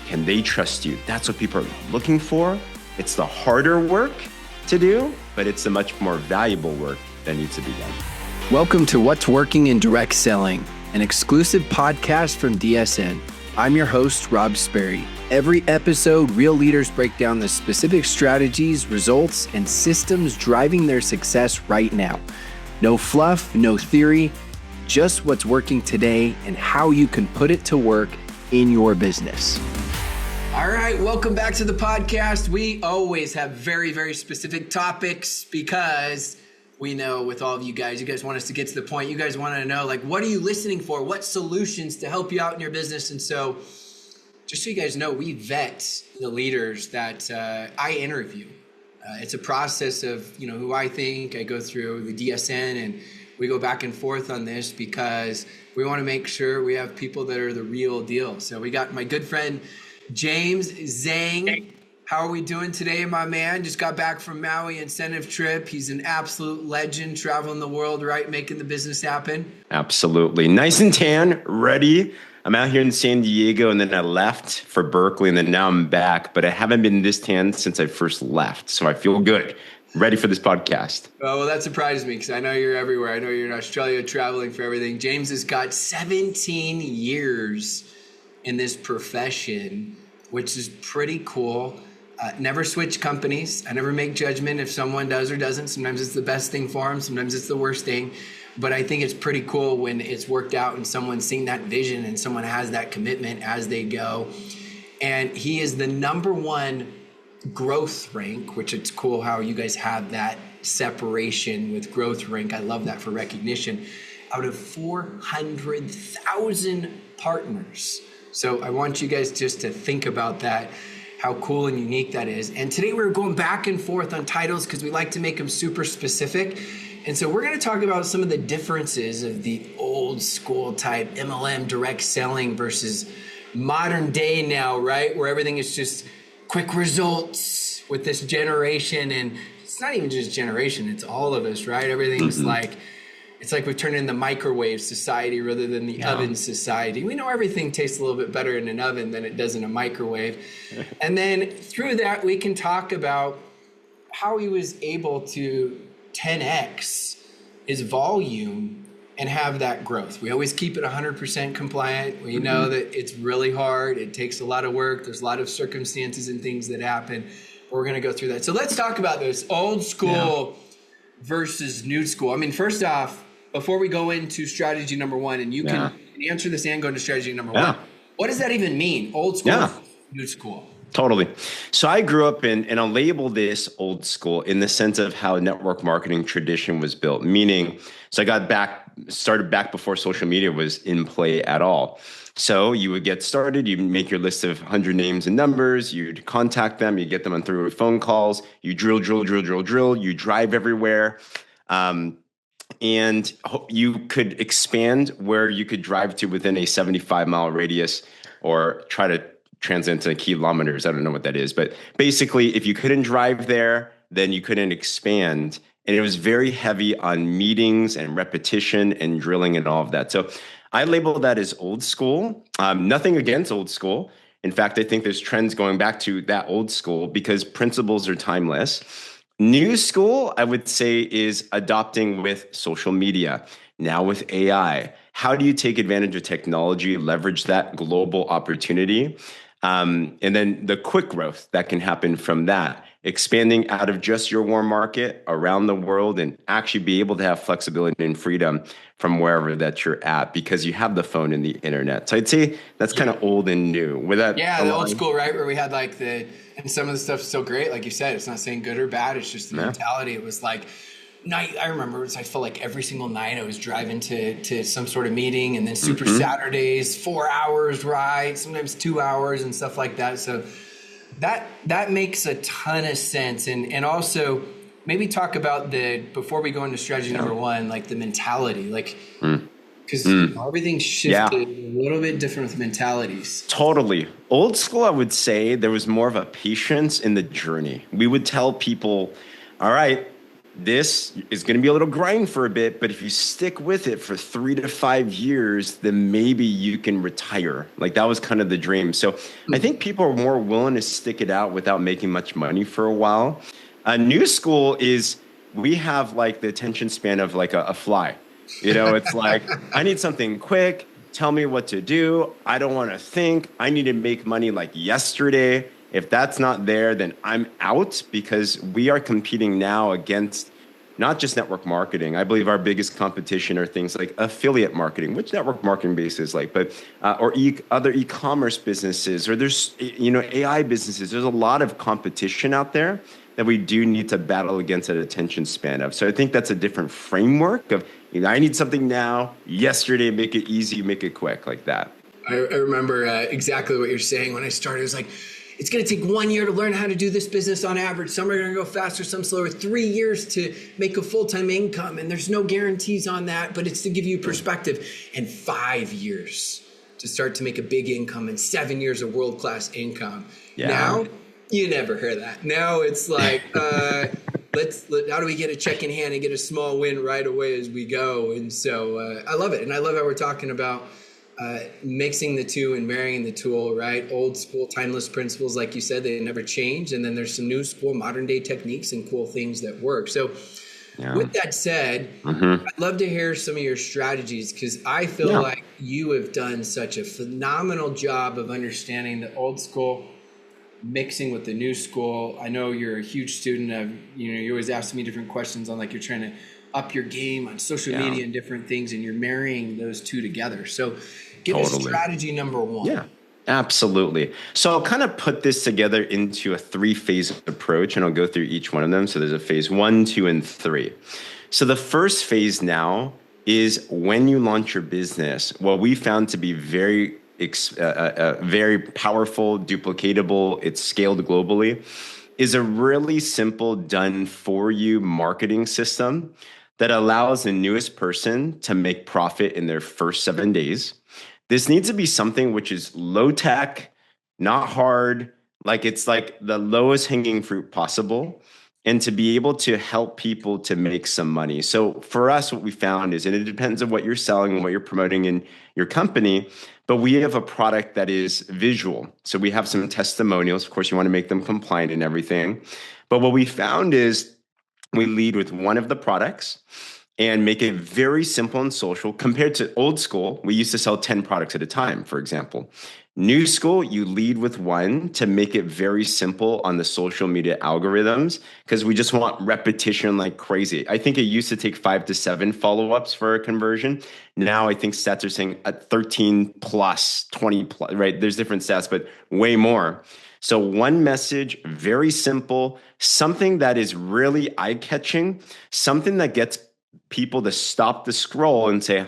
Can they trust you? That's what people are looking for. It's the harder work to do, but it's the much more valuable work that needs to be done. Welcome to What's Working in Direct Selling, an exclusive podcast from DSN. I'm your host, Rob Sperry. Every episode, real leaders break down the specific strategies, results, and systems driving their success right now. No fluff, no theory, just what's working today and how you can put it to work in your business. All right, welcome back to the podcast. We always have very, very specific topics because we know with all of you guys want us to get to the point. You guys want to know, like, what are you listening for? What solutions to help you out in your business? And so just so you guys know, we vet the leaders that I interview. It's a process of, who I think. I go through the DSN and we go back and forth on this because we want to make sure we have people that are the real deal. So we got my good friend, James Zheng. How are we doing today, my man? Just got back from Maui incentive trip. He's an absolute legend, traveling the world, right? Making the business happen. Absolutely. Nice and tan, ready. I'm out here in San Diego, and then I left for Berkeley, and then now I'm back. But I haven't been this tan since I first left, so I feel good. Ready for this podcast. Oh, well, that surprised me because I know you're everywhere. I know you're in Australia traveling for everything. James has got 17 years in this profession, which is pretty cool. Never switch companies. I never make judgment if someone does or doesn't. Sometimes it's the best thing for them. Sometimes it's the worst thing. But I think it's pretty cool when it's worked out and someone's seen that vision and someone has that commitment as they go. And he is the number one growth rank, which it's cool how you guys have that separation with growth rank. I love that for recognition. Out of 400,000 partners. So I want you guys just to think about that, how cool and unique that is. And today we're going back and forth on titles because we like to make them super specific. And so we're going to talk about some of the differences of the old school type MLM direct selling versus modern day now, right? Where everything is just quick results with this generation. And it's not even just generation, it's all of us, right? Everything's it's like we've turned into microwave society rather than the oven society. We know everything tastes a little bit better in an oven than it does in a microwave. And then through that, we can talk about how he was able to 10x his volume and have that growth. We always keep it 100% compliant. We know that it's really hard. It takes a lot of work. There's a lot of circumstances and things that happen. We're going to go through that. So let's talk about this old school versus new school. I mean, first off, before we go into strategy number one, and you can answer this and go into strategy number one, what does that even mean? Old school versus new school? Totally. So I grew up in, and I'll label this old school in the sense of how network marketing tradition was built, meaning, so I started back before social media was in play at all. So you would get started, you make your list of 100 names and numbers, you'd contact them, you get them on through phone calls, you drill, you drive everywhere. And you could expand where you could drive to within a 75-mile radius or try to translate into kilometers. I don't know what that is. But basically, if you couldn't drive there, then you couldn't expand. And it was very heavy on meetings and repetition and drilling and all of that. So I label that as old school. Nothing against old school. In fact, I think there's trends going back to that old school because principles are timeless. New school, I would say, is adopting with social media. Now with AI, how do you take advantage of technology, leverage that global opportunity? And then the quick growth that can happen from that, expanding out of just your warm market around the world and actually be able to have flexibility and freedom from wherever that you're at because you have the phone and the internet. So I'd say that's kind of old and new. With that, the old school, right? Where we had and some of the stuff's so great. Like you said, it's not saying good or bad. It's just the mentality. It was like, I remember I felt like every single night I was driving to some sort of meeting and then super Saturdays, 4 hours ride, sometimes 2 hours and stuff like that. So that makes a ton of sense. And also maybe talk about before we go into strategy number one, like the mentality, because everything shifted a little bit different with mentalities. Totally. Old school, I would say there was more of a patience in the journey. We would tell people, all right, this is going to be a little grind for a bit, but if you stick with it for 3 to 5 years, then maybe you can retire. Like that was kind of the dream. So I think people are more willing to stick it out without making much money for a while. New school is we have like the attention span of like a fly. It's like, I need something quick. Tell me what to do. I don't want to think. I need to make money like yesterday. If that's not there, then I'm out, because we are competing now against not just network marketing. I believe our biggest competition are things like affiliate marketing, which network marketing base is like, but or other e-commerce businesses, or there's AI businesses. There's a lot of competition out there that we do need to battle against that attention span of. So I think that's a different framework of, I need something now, yesterday, make it easy, make it quick, like that. I remember exactly what you're saying. When I started, it was like, it's going to take 1 year to learn how to do this business on average. Some are going to go faster, some slower. 3 years to make a full-time income. And there's no guarantees on that, but it's to give you perspective. And 5 years to start to make a big income, and 7 years of world-class income. Yeah. Now, you never hear that. Now it's like, how do we get a check in hand and get a small win right away as we go? And so I love it. And I love how we're talking about mixing the two and marrying the tool, right? Old school, timeless principles, like you said, they never change. And then there's some new school, modern day techniques and cool things that work. So with that said, I'd love to hear some of your strategies, because I feel like you have done such a phenomenal job of understanding the old school, mixing with the new school. I know you're a huge student of, you always ask me different questions on, like, you're trying to up your game on social media and different things, and you're marrying those two together. So give us strategy number one. Yeah, absolutely. So I'll kind of put this together into a 3-phase approach, and I'll go through each one of them. So there's a phase 1, 2, and 3. So the first phase now is when you launch your business. What we found to be very powerful, duplicatable, it's scaled globally, is a really simple done for you marketing system that allows the newest person to make profit in their first 7 days. This needs to be something which is low tech, not hard, like it's like the lowest hanging fruit possible, and to be able to help people to make some money. So for us, what we found is, and it depends on what you're selling and what you're promoting in your company, but we have a product that is visual. So we have some testimonials. Of course, you want to make them compliant and everything. But what we found is we lead with one of the products and make it very simple and social. Compared to old school, we used to sell 10 products at a time, for example. New school, you lead with one to make it very simple on the social media algorithms, because we just want repetition like crazy. I think it used to take 5 to 7 follow-ups for a conversion. Now I think stats are saying at 13 plus, 20 plus, right? There's different stats, but way more. So one message, very simple, something that is really eye-catching, something that gets people to stop the scroll and say,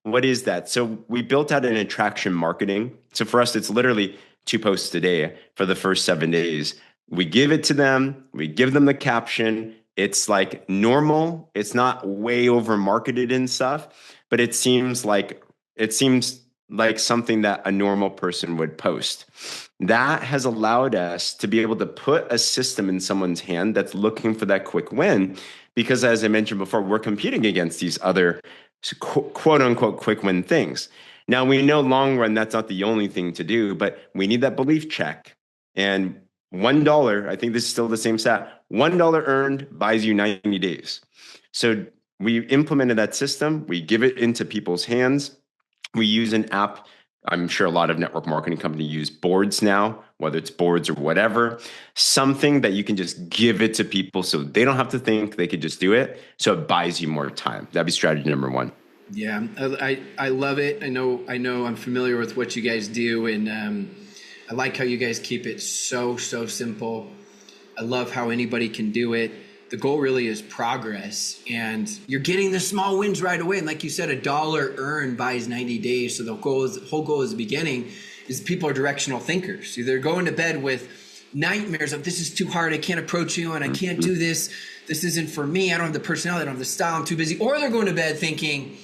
what is that? So we built out an attraction marketing. So for us, it's literally 2 posts a day for the first 7 days. We give it to them. We give them the caption. It's like normal. It's not way over marketed and stuff, but it seems like something that a normal person would post. That has allowed us to be able to put a system in someone's hand that's looking for that quick win. Because as I mentioned before, we're competing against these other quote unquote quick win things. Now we know long run, that's not the only thing to do, but we need that belief check. And $1, I think this is still the same stat, $1 earned buys you 90 days. So we implemented that system. We give it into people's hands. We use an app. I'm sure a lot of network marketing companies use boards now, whether it's boards or whatever, something that you can just give it to people so they don't have to think, they could just do it. So it buys you more time. That'd be strategy number 1. Yeah, I love it. I know I'm familiar with what you guys do, and I like how you guys keep it so simple. I love how anybody can do it. The goal really is progress, and you're getting the small wins right away. And like you said, $1 earned buys 90 days. So the whole goal is the beginning is people are directional thinkers. So they're going to bed with nightmares of, this is too hard. I can't approach you and I can't do this. This isn't for me. I don't have the personality. I don't have the style. I'm too busy. Or they're going to bed thinking,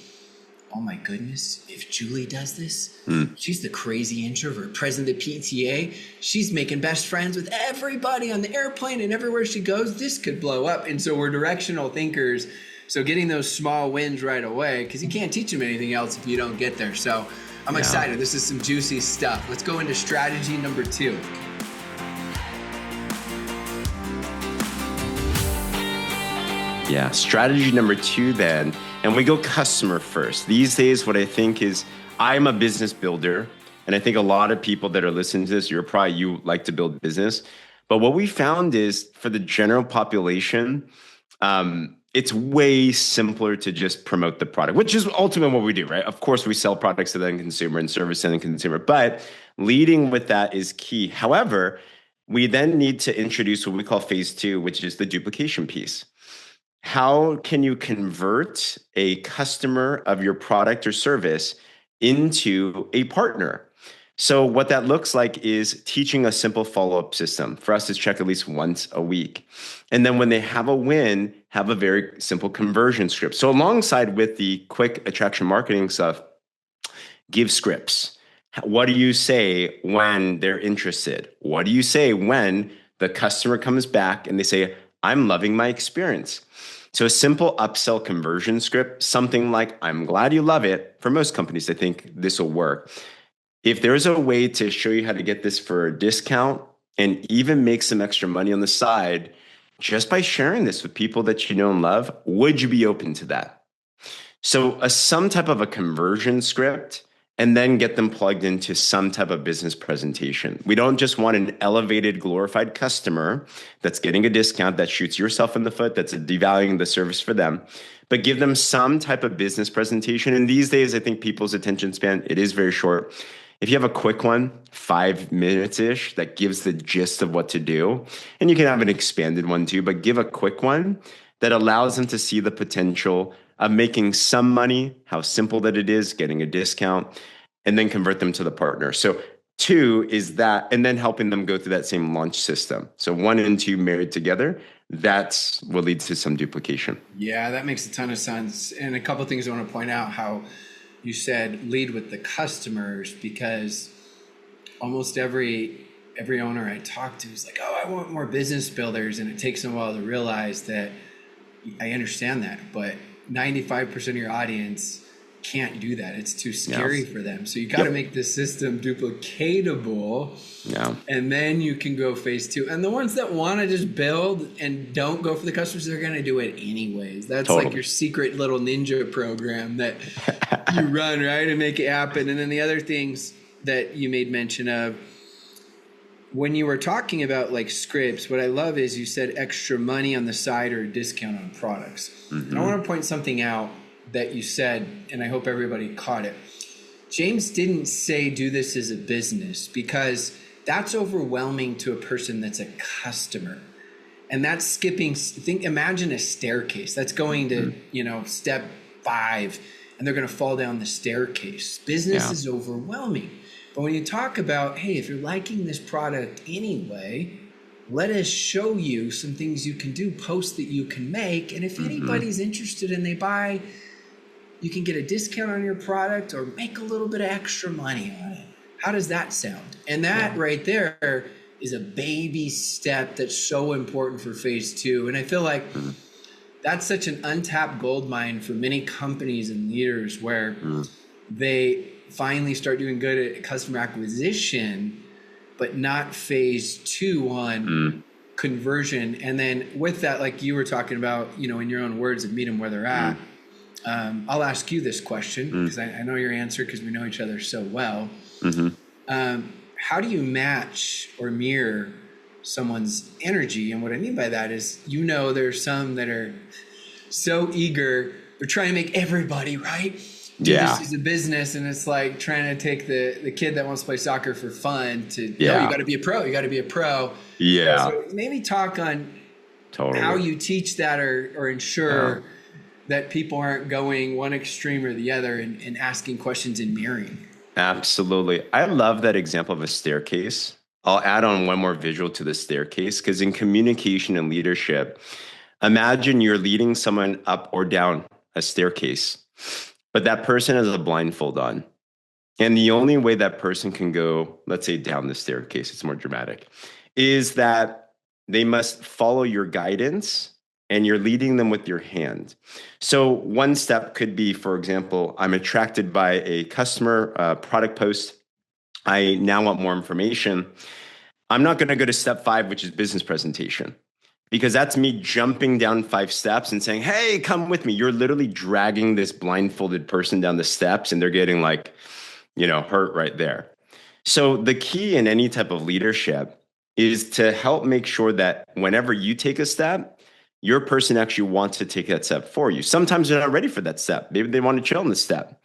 oh my goodness, if Julie does this, Mm. she's the crazy introvert, president of the PTA. She's making best friends with everybody on the airplane and everywhere she goes. This could blow up. And so we're directional thinkers. So getting those small wins right away, because you can't teach them anything else if you don't get there. So I'm excited. This is some juicy stuff. Let's go into strategy number 2. Yeah, strategy number 2 then, and we go customer first. These days, what I think is, I'm a business builder, and I think a lot of people that are listening to this, you like to build business. But what we found is for the general population, it's way simpler to just promote the product, which is ultimately what we do, right? Of course, we sell products to the end consumer and service to the end consumer, but leading with that is key. However, we then need to introduce what we call phase 2, which is the duplication piece. How can you convert a customer of your product or service into a partner? So what that looks like is teaching a simple follow-up system. For us, it's check at least once a week. And then when they have a win, have a very simple conversion script. So alongside with the quick attraction marketing stuff, give scripts. What do you say when they're interested? What do you say when the customer comes back and they say, I'm loving my experience? So a simple upsell conversion script, something like, I'm glad you love it. For most companies, I think this will work. If there's a way to show you how to get this for a discount and even make some extra money on the side, just by sharing this with people that you know and love, would you be open to that? So some type of a conversion script, and then get them plugged into some type of business presentation. We don't just want an elevated, glorified customer that's getting a discount that shoots yourself in the foot, that's devaluing the service for them, but give them some type of business presentation. And these days, I think people's attention span, it is very short. If you have a quick one, 5 minutes-ish, that gives the gist of what to do, and you can have an expanded one too, but give a quick one that allows them to see the potential of making some money, how simple that it is, getting a discount, and then convert them to the partner. So 2 is that, and then helping them go through that same launch system. So 1 and 2 married together, that's what leads to some duplication. Yeah, that makes a ton of sense. And a couple of things I want to point out, how you said lead with the customers, because almost every owner I talk to is like, oh, I want more business builders. And it takes them a while to realize that I understand that, but 95% of your audience can't do that. It's too scary for them. So you got to make the system duplicatable. Yeah. And then you can go phase 2. And the ones that want to just build and don't go for the customers, they're going to do it anyways. That's like your secret little ninja program that you run, right? And make it happen. And then the other things that you made mention of, when you were talking about like scripts, what I love is you said extra money on the side or a discount on products. Mm-hmm. And I want to point something out that you said, and I hope everybody caught it. James didn't say do this as a business, because that's overwhelming to a person that's a customer. And that's skipping, imagine a staircase. That's going to, step 5, and they're going to fall down the staircase. Business is overwhelming. But when you talk about, hey, if you're liking this product anyway, let us show you some things you can do, posts that you can make. And if anybody's interested and they buy, you can get a discount on your product or make a little bit of extra money on it. How does that sound? And that right there is a baby step that's so important for phase 2. And I feel like that's such an untapped gold mine for many companies and leaders, where they finally start doing good at customer acquisition, but not phase 2 on conversion. And then with that, like you were talking about, in your own words, of meet them where they're at. I'll ask you this question, because I know your answer, because we know each other so well. How do you match or mirror someone's energy? And what I mean by that is, there's some that are so eager, they're trying to make everybody right. This is a business, and it's like trying to take the kid that wants to play soccer for fun to, you got to be a pro. You got to be a pro. Yeah. So maybe talk on how you teach that or ensure that people aren't going one extreme or the other and asking questions and mirroring. Absolutely. I love that example of a staircase. I'll add on one more visual to the staircase, because in communication and leadership, imagine you're leading someone up or down a staircase. but that person has a blindfold on. And the only way that person can go, let's say down the staircase, it's more dramatic, is that they must follow your guidance and you're leading them with your hand. So one step could be, for example, I'm attracted by a customer product post. I now want more information. I'm not going to go to step 5, which is business presentation, because that's me jumping down 5 steps and saying, hey, come with me. You're literally dragging this blindfolded person down the steps and they're getting like, hurt right there. So the key in any type of leadership is to help make sure that whenever you take a step, your person actually wants to take that step for you. Sometimes they're not ready for that step. Maybe they want to chill in the step.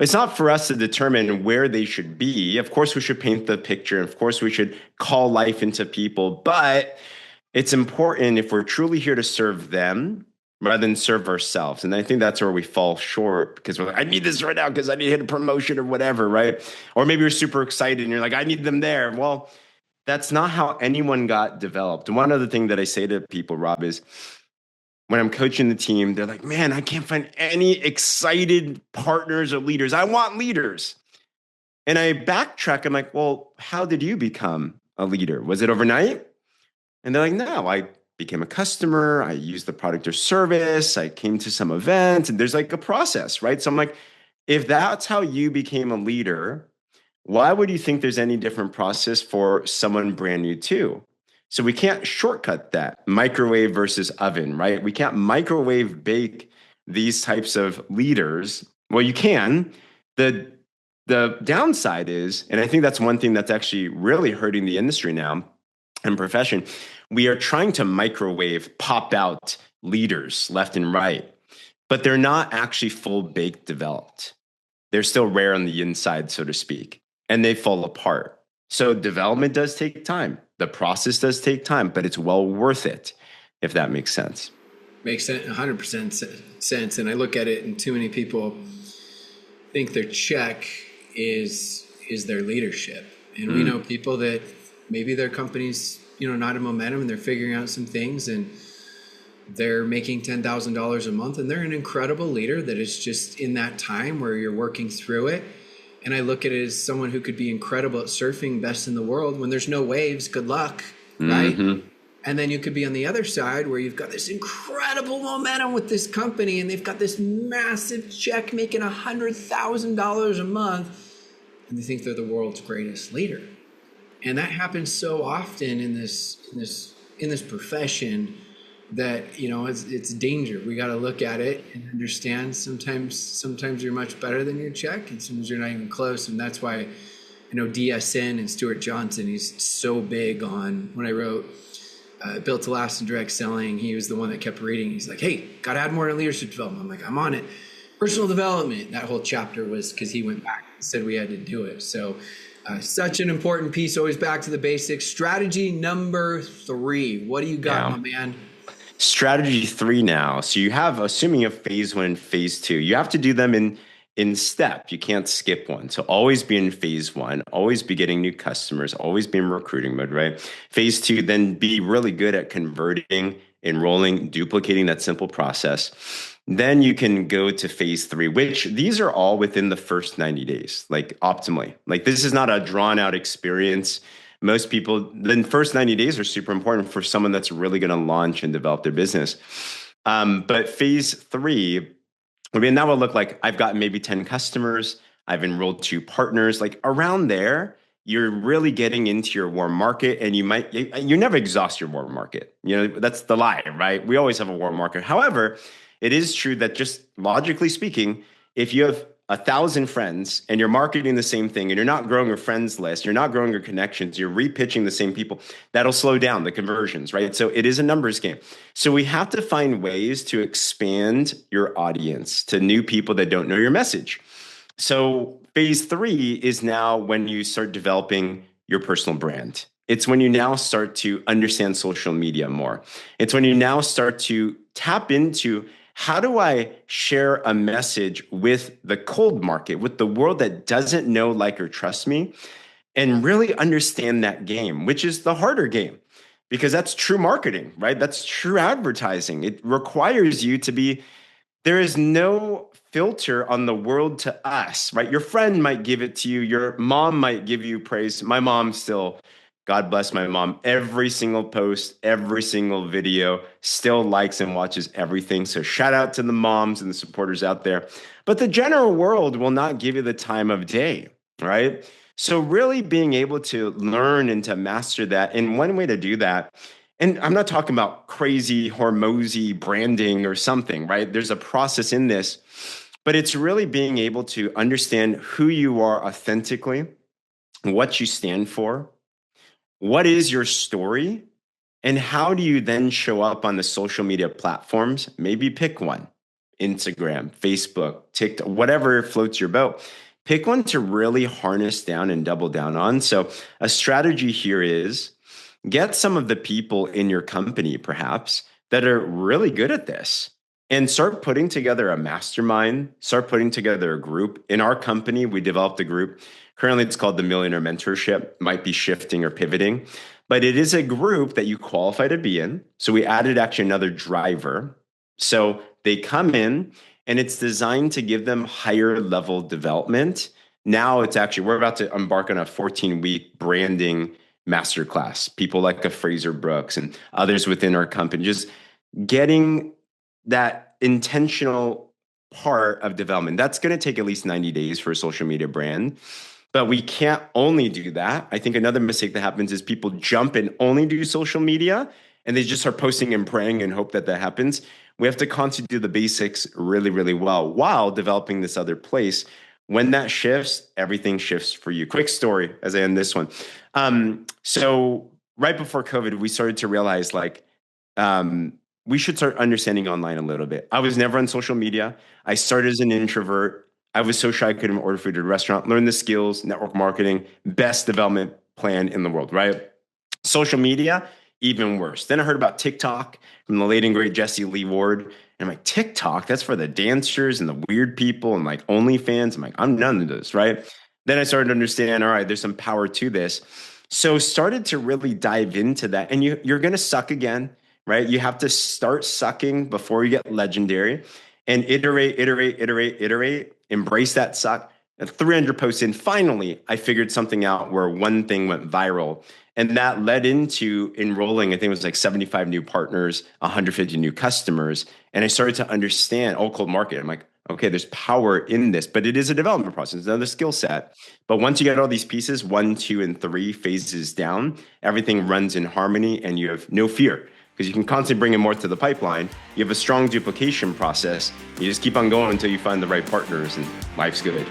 It's not for us to determine where they should be. Of course, we should paint the picture. Of course, we should call life into people. But it's important if we're truly here to serve them rather than serve ourselves. And I think that's where we fall short because we're like, I need this right now because I need to hit a promotion or whatever, right? Or maybe you're super excited and you're like, I need them there. Well, that's not how anyone got developed. And one other thing that I say to people, Rob, is when I'm coaching the team, they're like, man, I can't find any excited partners or leaders. I want leaders. And I backtrack. I'm like, well, how did you become a leader? Was it overnight? And they're like, no, I became a customer. I used the product or service. I came to some event and there's like a process, right? So I'm like, if that's how you became a leader, why would you think there's any different process for someone brand new too? So we can't shortcut that microwave versus oven, right? We can't microwave bake these types of leaders. Well, you can. The downside is, and I think that's one thing that's actually really hurting the industry now and profession, we are trying to microwave pop out leaders left and right, but they're not actually full baked developed. They're still rare on the inside, so to speak, and they fall apart. So development does take time. The process does take time, but it's well worth it, if that makes sense. Makes 100% sense. And I look at it and too many people think their check is their leadership. And we know people that maybe their company's, not in momentum and they're figuring out some things and they're making $10,000 a month and they're an incredible leader that is just in that time where you're working through it. And I look at it as someone who could be incredible at surfing, best in the world. When there's no waves, good luck, right? And then you could be on the other side where you've got this incredible momentum with this company and they've got this massive check making $100,000 a month and they think they're the world's greatest leader. And that happens so often in this profession that, it's danger. We got to look at it and understand sometimes you're much better than your check and sometimes you're not even close. And that's why I know DSN and Stuart Johnson, he's so big on when I wrote Built to Last and Direct Selling. He was the one that kept reading. He's like, hey, got to add more to leadership development. I'm like, I'm on it. Personal development. That whole chapter was because he went back and said we had to do it. So such an important piece, always back to the basics. Strategy number 3. What do you got, my man? Strategy 3 now. So you have, assuming you have phase 1 and phase 2, you have to do them in step. You can't skip one. So always be in phase 1, always be getting new customers, always be in recruiting mode, right? Phase 2, then be really good at converting, enrolling, duplicating that simple process. Then you can go to phase 3, which these are all within the first 90 days, like optimally. Like this is not a drawn out experience. Most people, the first 90 days are super important for someone that's really going to launch and develop their business. But phase 3, I mean, that would look like I've got maybe 10 customers. I've enrolled 2 partners. Like around there, you're really getting into your warm market and you never exhaust your warm market. That's the lie, right? We always have a warm market. However, it is true that just logically speaking, if you have 1,000 friends and you're marketing the same thing and you're not growing your friends list, you're not growing your connections, you're repitching the same people, that'll slow down the conversions, right? So it is a numbers game. So we have to find ways to expand your audience to new people that don't know your message. So phase 3 is now when you start developing your personal brand. It's when you now start to understand social media more. It's when you now start to tap into how do I share a message with the cold market, with the world that doesn't know, like, or trust me, and really understand that game, which is the harder game, because that's true marketing, right? That's true advertising. It requires you to be, there is no filter on the world to us, right? Your friend might give it to you. Your mom might give you praise. My mom still, God bless my mom, every single post, every single video, still likes and watches everything. So shout out to the moms and the supporters out there. But the general world will not give you the time of day, right? So really being able to learn and to master that. And one way to do that, and I'm not talking about crazy hormosy branding or something, right? There's a process in this, but it's really being able to understand who you are authentically, what you stand for, what is your story, and how do you then show up on the social media platforms? Maybe pick one: Instagram, Facebook, TikTok, whatever floats your boat. Pick one to really harness down and double down on. So, a strategy here is get some of the people in your company, perhaps, that are really good at this and start putting together a mastermind, start putting together a group. In our company, we developed a group. Currently, it's called the Millionaire Mentorship, might be shifting or pivoting, but it is a group that you qualify to be in. So we added actually another driver. So they come in and it's designed to give them higher level development. Now it's actually, we're about to embark on a 14-week branding masterclass. People like a Fraser Brooks and others within our company, just getting that intentional part of development. That's going to take at least 90 days for a social media brand. But we can't only do that. I think another mistake that happens is people jump and only do social media and they just start posting and praying and hope that that happens. We have to constantly do the basics really, really well while developing this other place. When that shifts, everything shifts for you. Quick story as I end this one. So right before COVID, we started to realize um, we should start understanding online a little bit. I was never on social media. I started as an introvert. I was so shy I couldn't order food at a restaurant, learn the skills, network marketing, best development plan in the world, right? Social media, even worse. Then I heard about TikTok from the late and great Jesse Lee Ward. And I'm like, TikTok, that's for the dancers and the weird people and like OnlyFans. I'm like, I'm none of this, right? Then I started to understand, all right, there's some power to this. So started to really dive into that. And you're going to suck again, right? You have to start sucking before you get legendary and iterate, embrace that suck. And 300 posts in, finally, I figured something out where one thing went viral. And that led into enrolling, I think it was like 75 new partners, 150 new customers. And I started to understand, cold market. I'm like, okay, there's power in this, but it is a development process, it's another skill set. But once you get all these pieces, 1, 2, and 3 phases down, everything runs in harmony and you have no fear because you can constantly bring in more to the pipeline. You have a strong duplication process. You just keep on going until you find the right partners and life's good.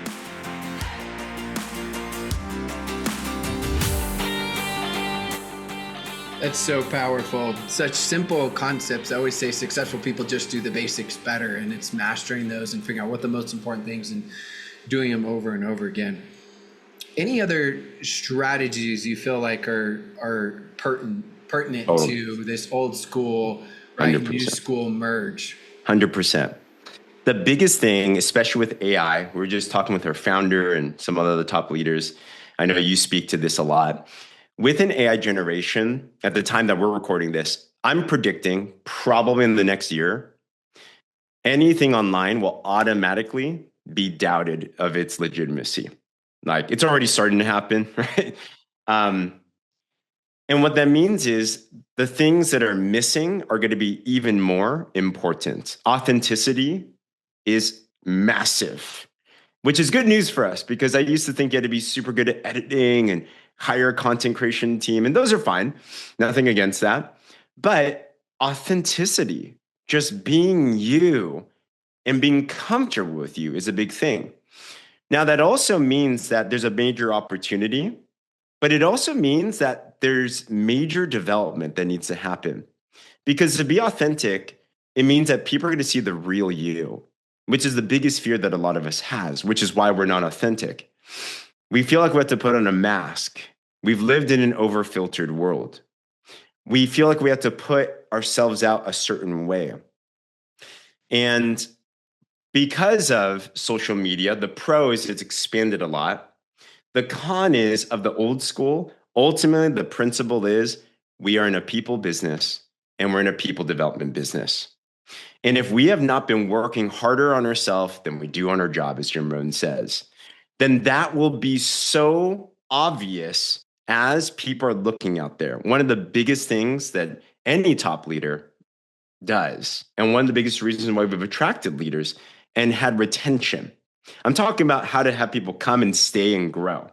That's so powerful. Such simple concepts. I always say successful people just do the basics better, and it's mastering those and figuring out what the most important things and doing them over and over again. Any other strategies you feel like are pertinent to this old school, right, new school merge? 100%. The biggest thing, especially with AI, we were just talking with our founder and some other top leaders. I know you speak to this a lot. With an AI generation, at the time that we're recording this, I'm predicting probably in the next year, anything online will automatically be doubted of its legitimacy. Like it's already starting to happen, right? And what that means is the things that are missing are going to be even more important. Authenticity is massive, which is good news for us because I used to think you had to be super good at editing and hire a content creation team, and those are fine. Nothing against that. But authenticity, just being you and being comfortable with you is a big thing. Now, that also means that there's a major opportunity, but it also means that there's major development that needs to happen. Because to be authentic, it means that people are going to see the real you, which is the biggest fear that a lot of us has, which is why we're not authentic. We feel like we have to put on a mask. We've lived in an over-filtered world. We feel like we have to put ourselves out a certain way. And because of social media, the pro is it's expanded a lot. The con is of the old school, ultimately the principle is we are in a people business and we're in a people development business. And if we have not been working harder on ourselves than we do on our job, as Jim Rohn says, then that will be so obvious as people are looking out there. One of the biggest things that any top leader does, and one of the biggest reasons why we've attracted leaders and had retention. I'm talking about how to have people come and stay and grow.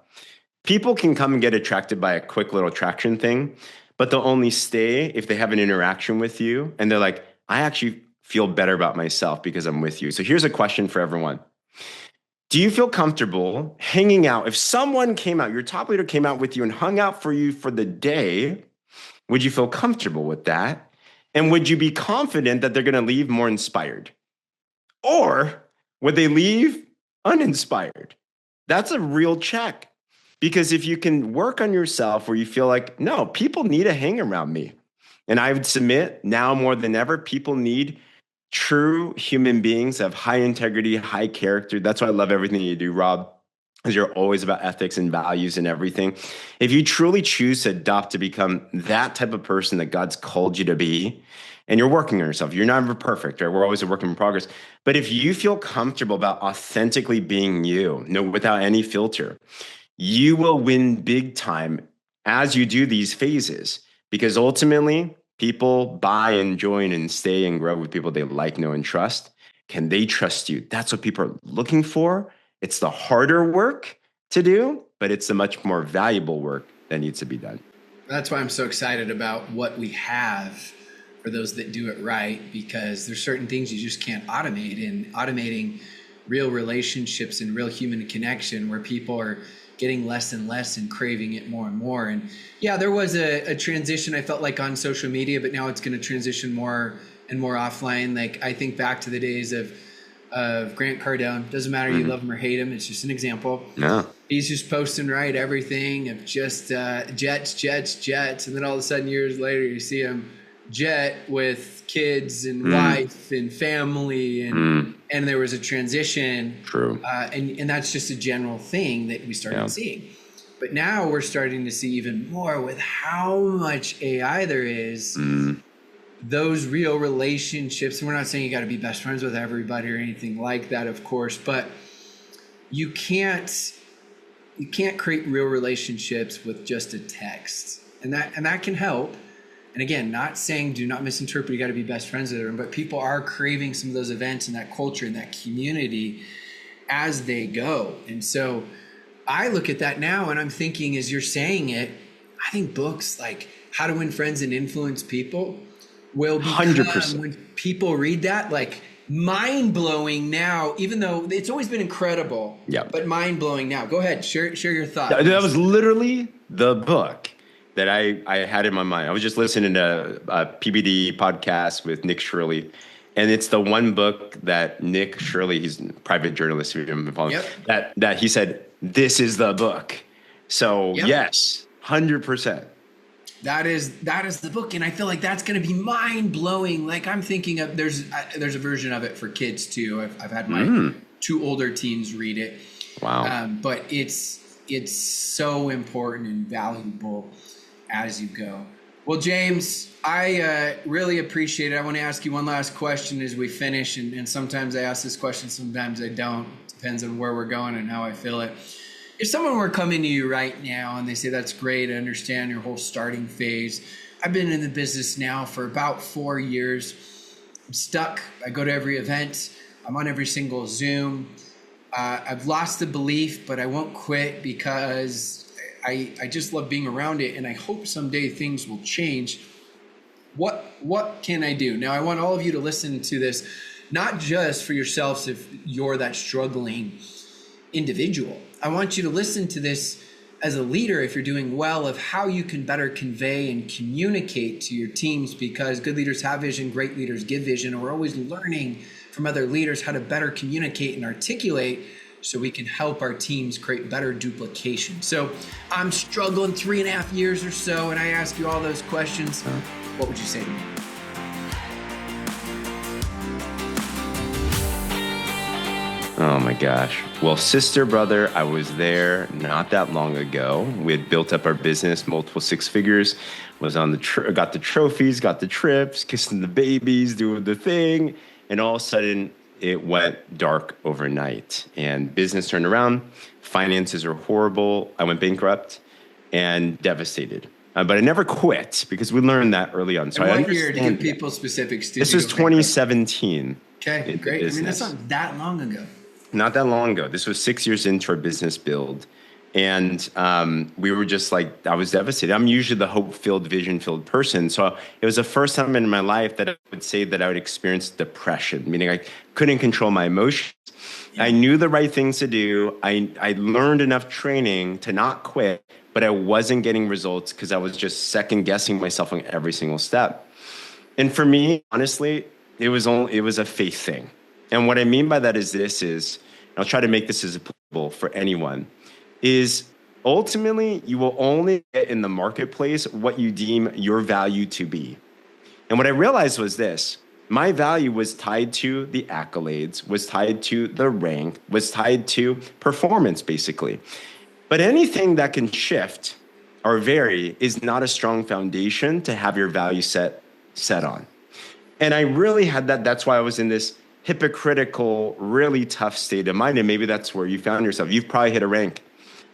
People can come and get attracted by a quick little attraction thing, but they'll only stay if they have an interaction with you and they're like, I actually feel better about myself because I'm with you. So here's a question for everyone. Do you feel comfortable hanging out? If someone came out, your top leader came out with you and hung out for you for the day, would you feel comfortable with that? And would you be confident that they're going to leave more inspired? Or would they leave uninspired? That's a real check. Because if you can work on yourself where you feel like, no, people need to hang around me. And I would submit now more than ever, people need true human beings that have high integrity, high character. That's why I love everything you do, Rob, because you're always about ethics and values and everything. If you truly choose to adopt to become that type of person that God's called you to be, and you're working on yourself, you're never perfect, right? We're always a work in progress. But if you feel comfortable about authentically being you, no, without any filter, you will win big time as you do these phases, because ultimately people buy and join and stay and grow with people they like, know, and trust. Can they trust you? That's what people are looking for. It's the harder work to do, but it's the much more valuable work that needs to be done. That's why I'm so excited about what we have for those that do it right, because there's certain things you just can't automate, and automating real relationships and real human connection where people are getting less and less and craving it more and more. And yeah, there was a transition, I felt like, on social media, but now it's going to transition more and more offline. Like, I think back to the days of Grant Cardone. Doesn't matter, you love him or hate him. It's just an example. Yeah. He's just posting, right, everything of just jets. And then all of a sudden, years later, you see him jet with kids and wife and family, and there was a transition. True. And that's just a general thing that we started seeing. But now we're starting to see even more with how much AI there is, those real relationships. And we're not saying you got to be best friends with everybody or anything like that, of course, but you can't create real relationships with just a text. And that can help. And again, not saying do not misinterpret, you got to be best friends with them, but people are craving some of those events and that culture and that community as they go. And so I look at that now and I'm thinking, as you're saying it, I think books like How to Win Friends and Influence People will become, 100%. When people read that, like mind-blowing now, even though it's always been incredible, but mind-blowing now. Go ahead, share your thoughts. That was literally the book that I had in my mind. I was just listening to a PBD podcast with Nick Shirley, and it's the one book that Nick Shirley, he's a private journalist, if you've been following, that he said, this is the book. So yes, 100%. That is the book, and I feel like that's going to be mind-blowing. Like, I'm thinking of there's a version of it for kids too. I've had my two older teens read it. Wow. But it's so important and valuable as you go. Well, James, I really appreciate it. I want to ask you one last question as we finish, and sometimes I ask this question, sometimes I don't. Depends on where we're going and how I feel it. If someone were coming to you right now and they say, that's great, I understand your whole starting phase. I've been in the business now for about 4 years. I'm stuck. I go to every event. I'm on every single Zoom. I've lost the belief, but I won't quit because I just love being around it, and I hope someday things will change. What can I do? Now, I want all of you to listen to this, not just for yourselves if you're that struggling individual. I want you to listen to this as a leader if you're doing well, of how you can better convey and communicate to your teams, because good leaders have vision, great leaders give vision, and we're always learning from other leaders how to better communicate and articulate so we can help our teams create better duplication. So I'm struggling 3.5 years or so, and I ask you all those questions. What would you say to me? Oh my gosh. Well, sister, brother, I was there not that long ago. We had built up our business, multiple six figures, was on got the trophies, got the trips, kissing the babies, doing the thing. And all of a sudden, it went dark overnight and business turned around. Finances are horrible. I went bankrupt and devastated. But I never quit because we learned that early on. So and I what year, to give understand people specifics, this was 2017. Okay, great. I mean, that's not that long ago. Not that long ago. This was 6 years into our business build. And we were just like, I was devastated. I'm usually the hope-filled, vision-filled person. So it was the first time in my life that I would say that I would experience depression, meaning I couldn't control my emotions. Yeah. I knew the right things to do. I learned enough training to not quit, but I wasn't getting results because I was just second-guessing myself on every single step. And for me, honestly, it was a faith thing. And what I mean by that is I'll try to make this as applicable for anyone, is ultimately you will only get in the marketplace what you deem your value to be. And what I realized was this: my value was tied to the accolades, was tied to the rank, was tied to performance, basically. But anything that can shift or vary is not a strong foundation to have your value set on. And I really had that. That's why I was in this hypocritical, really tough state of mind. And maybe that's where you found yourself. You've probably hit a rank.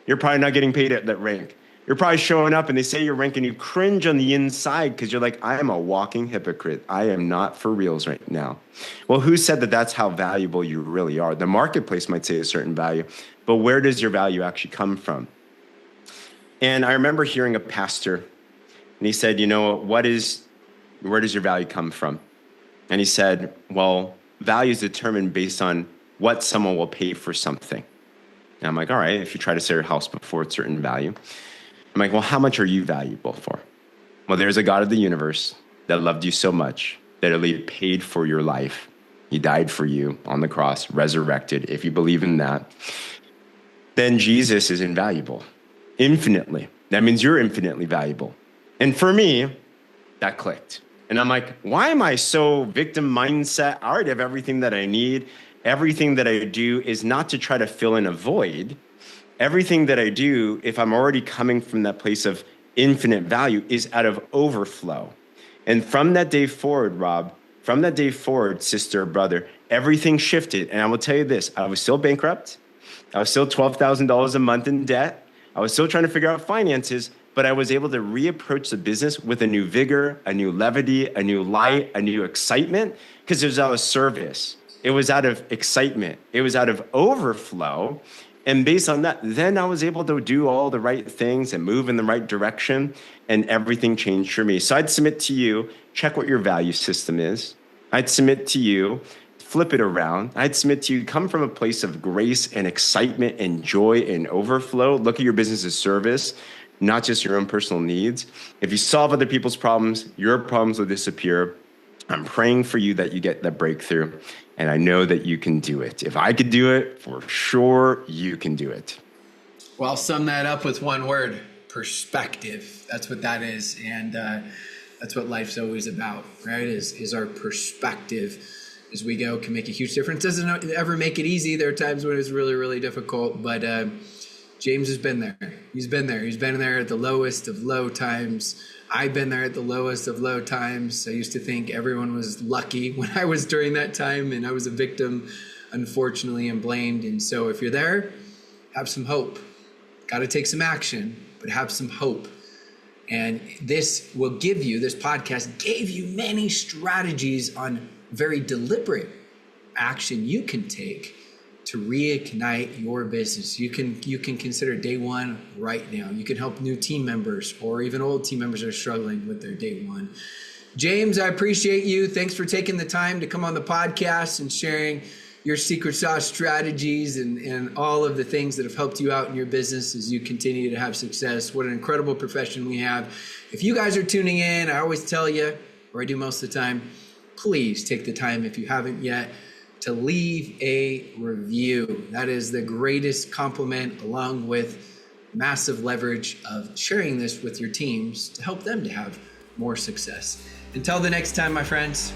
You're probably not getting paid at that rank. You're probably showing up and they say your rank and you cringe on the inside because you're like, I am a walking hypocrite. I am not for reals right now. Well, who said that that's how valuable you really are? The marketplace might say a certain value, but where does your value actually come from? And I remember hearing a pastor and he said, where does your value come from? And he said, well, value is determined based on what someone will pay for something. And I'm like, all right, if you try to sell your house before a certain value. I'm like, well, how much are you valuable for? Well, there's a God of the universe that loved you so much that he paid for your life. He died for you on the cross, resurrected. If you believe in that, then Jesus is invaluable, infinitely. That means you're infinitely valuable. And for me, that clicked. And I'm like, why am I so victim mindset? I already have everything that I need. Everything that I do is not to try to fill in a void. Everything that I do, if I'm already coming from that place of infinite value, is out of overflow. And from that day forward, Rob, sister, brother, everything shifted. And I will tell you this, I was still bankrupt. I was still $12,000 a month in debt. I was still trying to figure out finances, but I was able to reapproach the business with a new vigor, a new levity, a new light, a new excitement, because it was out of service. It was out of excitement. It was out of overflow. And based on that, then I was able to do all the right things and move in the right direction, and everything changed for me. So I'd submit to you, check what your value system is. I'd submit to you, flip it around. I'd submit to you, come from a place of grace and excitement and joy and overflow. Look at your business as service, not just your own personal needs. If you solve other people's problems, your problems will disappear. I'm praying for you that you get that breakthrough. And I know that you can do it. If I could do it, for sure, you can do it. Well, I'll sum that up with one word: perspective. That's what that is. And that's what life's always about, right? Is our perspective as we go can make a huge difference. Doesn't ever make it easy. There are times when it's really, really difficult. But James has been there. He's been there. He's been there at the lowest of low times. I've been there at the lowest of low times. I used to think everyone was lucky when I was during that time, and I was a victim, unfortunately, and blamed. And so if you're there, have some hope. Got to take some action, but have some hope. And this podcast gave you many strategies on very deliberate action you can take to reignite your business. You can consider day one right now. You can help new team members or even old team members that are struggling with their day one. James, I appreciate you. Thanks for taking the time to come on the podcast and sharing your secret sauce strategies and all of the things that have helped you out in your business as you continue to have success. What an incredible profession we have. If you guys are tuning in, I always tell you, or I do most of the time, please take the time, if you haven't yet, to leave a review. That is the greatest compliment, along with massive leverage of sharing this with your teams to help them to have more success. Until the next time, my friends,